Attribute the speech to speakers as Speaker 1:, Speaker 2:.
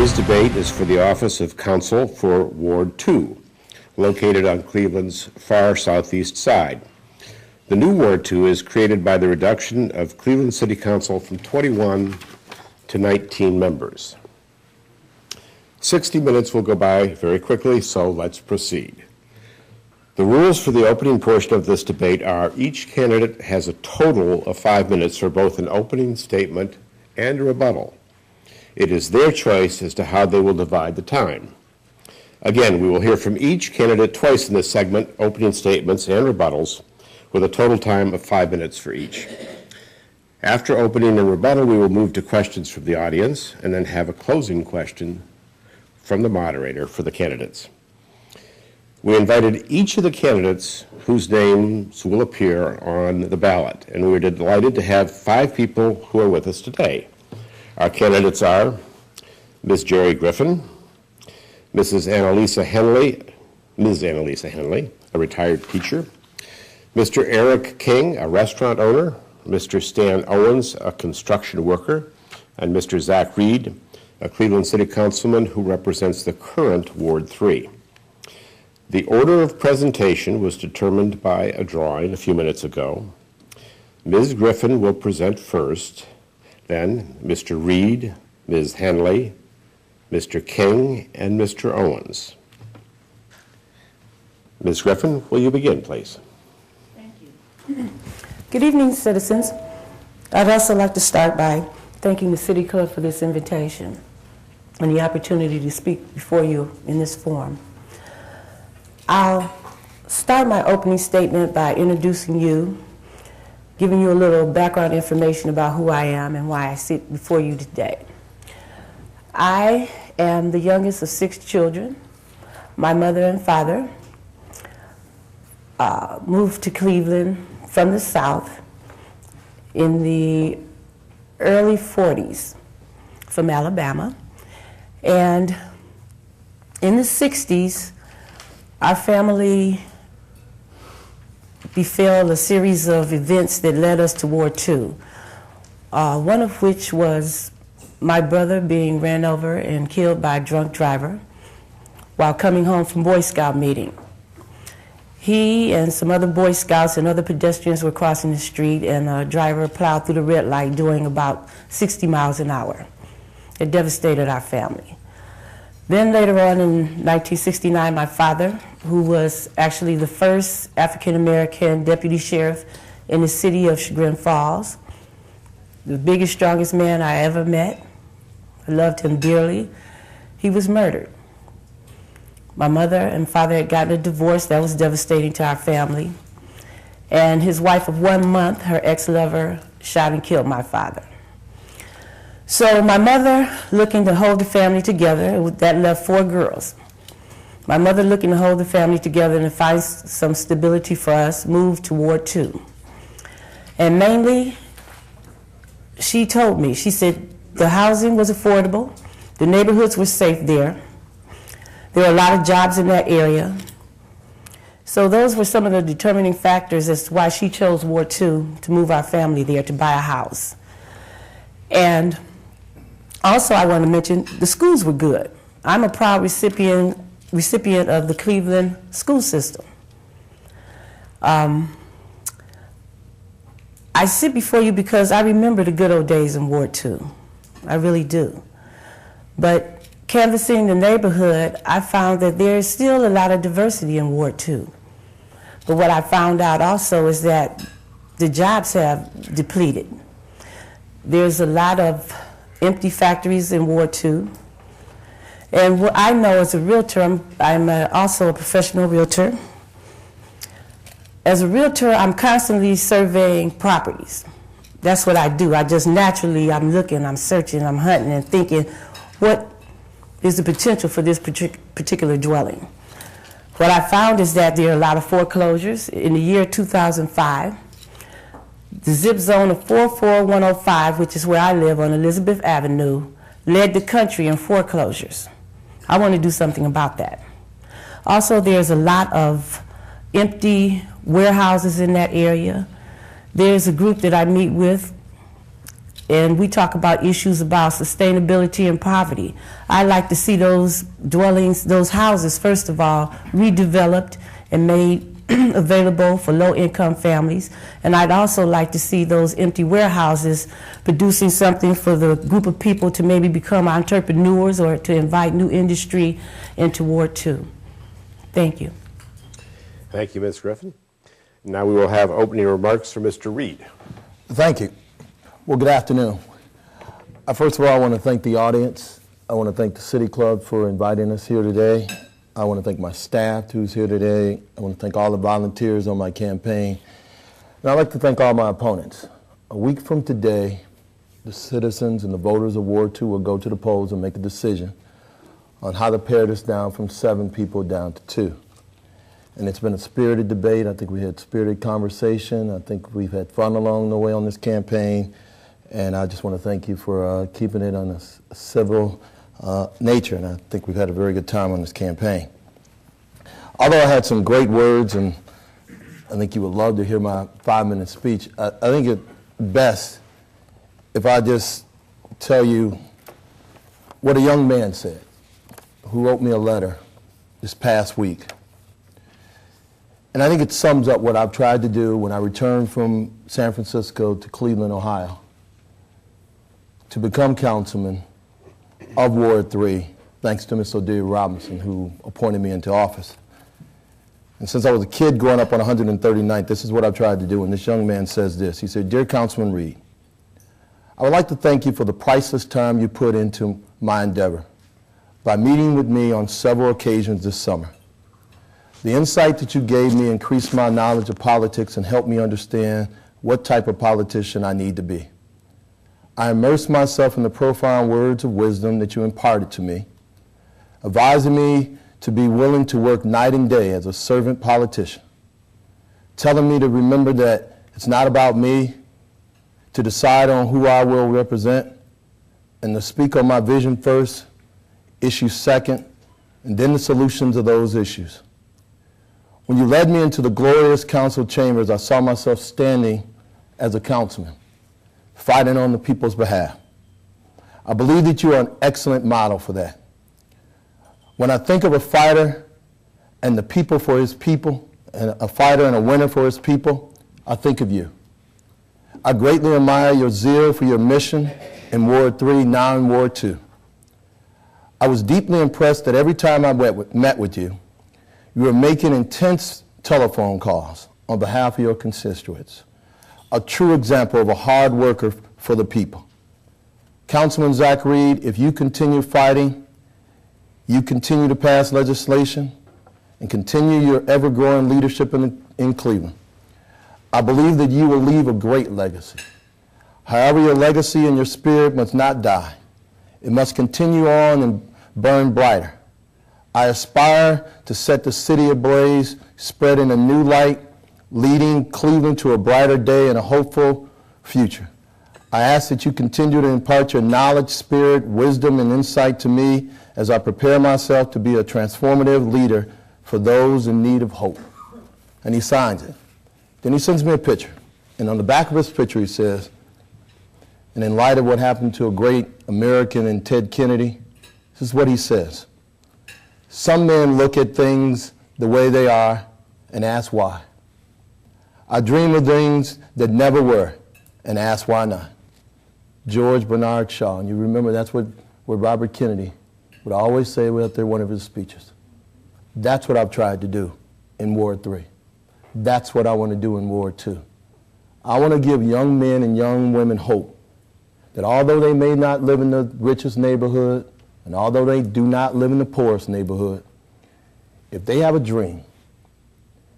Speaker 1: Today's debate is for the office of counsel for Ward 2, located on Cleveland's far southeast side. The new Ward 2 is created by the reduction of Cleveland City Council from 21 to 19 members. 60 minutes will go by very quickly, so let's proceed. The rules for the opening portion of this debate are each candidate has a total of 5 minutes for both an opening statement and a rebuttal. It is their choice as to how they will divide the time. Again, we will hear from each candidate twice in this segment, opening statements and rebuttals, with a total time of 5 minutes for each. After opening and rebuttal, we will move to questions from the audience and then have a closing question from the moderator for the candidates. We invited each of the candidates whose names will appear on the ballot, and we're delighted to have 5 people who are with us today. Our candidates are Ms. Gerri Griffin, Mrs. Annaliesa Henley, Ms. Annaliesa Henley, a retired teacher, Mr. Eric King, a restaurant owner, Mr. Stan Owens, a construction worker, and Mr. Zack Reed, a Cleveland City Councilman who represents the current Ward 3. The order of presentation was determined by a drawing a few minutes ago. Ms. Griffin will present first, then Mr. Reed, Ms. Henley, Mr. King, and Mr. Owens. Ms. Griffin, will you begin, please?
Speaker 2: Thank you. Good evening, citizens. I'd also like to start by thanking the City Clerk for this invitation and the opportunity to speak before you in this forum. I'll start my opening statement by introducing you, giving you a little background information about who I am and why I sit before you today. I am the youngest of 6 children. My mother and father moved to Cleveland from the South in the early 40s from Alabama. And in the 60s, our family befell a series of events that led us to Ward 2, one of which was my brother being ran over and killed by a drunk driver while coming home from Boy Scout meeting. He and some other Boy Scouts and other pedestrians were crossing the street, and a driver plowed through the red light doing about 60 miles an hour. It devastated our family. Then later on in 1969, my father, who was actually the first African-American deputy sheriff in the city of Chagrin Falls, the biggest, strongest man I ever met, I loved him dearly, he was murdered. My mother and father had gotten a divorce that was devastating to our family, and his wife of 1 month, her ex-lover, shot and killed my father. So my mother, looking to hold the family together, that left 4 girls. My mother, looking to hold the family together and to find some stability for us, moved to Ward 2. And mainly, she told me, she said the housing was affordable, the neighborhoods were safe there, there were a lot of jobs in that area. So those were some of the determining factors as to why she chose Ward 2 to move our family there to buy a house. And also, I want to mention the schools were good. I'm a proud recipient of the Cleveland school system. I sit before you because I remember the good old days in Ward 2. I really do. But canvassing the neighborhood, I found that there is still a lot of diversity in Ward 2. But what I found out also is that the jobs have depleted. There's a lot of empty factories in Ward 2. And what I know as a realtor, I'm also a professional realtor. As a realtor, I'm constantly surveying properties. That's what I do. I just naturally, I'm looking, I'm searching, I'm hunting and thinking, what is the potential for this particular dwelling? What I found is that there are a lot of foreclosures. In the year 2005, the zip zone of 44105, which is where I live on Elizabeth Avenue, led the country in foreclosures. I want to do something about that. Also, there's a lot of empty warehouses in that area. There's a group that I meet with and we talk about issues about sustainability and poverty. I'd like to see those dwellings, those houses, first of all, redeveloped and made available for low-income families. And I'd also like to see those empty warehouses producing something for the group of people to maybe become entrepreneurs or to invite new industry into Ward 2. Thank you.
Speaker 1: Thank you, Ms. Griffin. Now we will have opening remarks from Mr. Reed.
Speaker 3: Thank you. Well, good afternoon. First of all, I want to thank the audience. I want to thank the City Club for inviting us here today. I want to thank my staff who's here today. I want to thank all the volunteers on my campaign. And I'd like to thank all my opponents. A week from today, the citizens and the voters of Ward 2 will go to the polls and make a decision on how to pare this down from 7 people down to 2. And it's been a spirited debate. I think we had spirited conversation. I think we've had fun along the way on this campaign. And I just want to thank you for keeping it on a civil nature, and I think we've had a very good time on this campaign. Although I had some great words, and I think you would love to hear my 5-minute speech, I think it's best if I just tell you what a young man said who wrote me a letter this past week. And I think it sums up what I've tried to do when I returned from San Francisco to Cleveland, Ohio, to become councilman of Ward 3, thanks to Ms. Odelia Robinson, who appointed me into office. And since I was a kid growing up on 139th, this is what I've tried to do. And this young man says this. He said, "Dear Councilman Reed, I would like to thank you for the priceless time you put into my endeavor by meeting with me on several occasions this summer. The insight that you gave me increased my knowledge of politics and helped me understand what type of politician I need to be. I immersed myself in the profound words of wisdom that you imparted to me, advising me to be willing to work night and day as a servant politician, telling me to remember that it's not about me, to decide on who I will represent, and to speak on my vision first, issues second, and then the solutions of those issues. When you led me into the glorious council chambers, I saw myself standing as a councilman, fighting on the people's behalf. I believe that you are an excellent model for that. When I think of a fighter and the people for his people, and a fighter and a winner for his people, I think of you. I greatly admire your zeal for your mission in Ward 3, now in Ward 2. I was deeply impressed that every time I met with you, you were making intense telephone calls on behalf of your constituents. A true example of a hard worker for the people. Councilman Zack Reed, if you continue fighting, you continue to pass legislation, and continue your ever-growing leadership in Cleveland, I believe that you will leave a great legacy. However, your legacy and your spirit must not die. It must continue on and burn brighter. I aspire to set the city ablaze, spreading a new light, leading Cleveland to a brighter day and a hopeful future. I ask that you continue to impart your knowledge, spirit, wisdom, and insight to me as I prepare myself to be a transformative leader for those in need of hope." And he signs it. Then he sends me a picture. And on the back of his picture he says, and in light of what happened to a great American in Ted Kennedy, this is what he says: "Some men look at things the way they are and ask why. I dream of things that never were and ask why not." George Bernard Shaw. And you remember that's what Robert Kennedy would always say out there in one of his speeches. That's what I've tried to do in Ward 3. That's what I want to do in Ward 2. I want to give young men and young women hope that although they may not live in the richest neighborhood, and although they do not live in the poorest neighborhood, if they have a dream,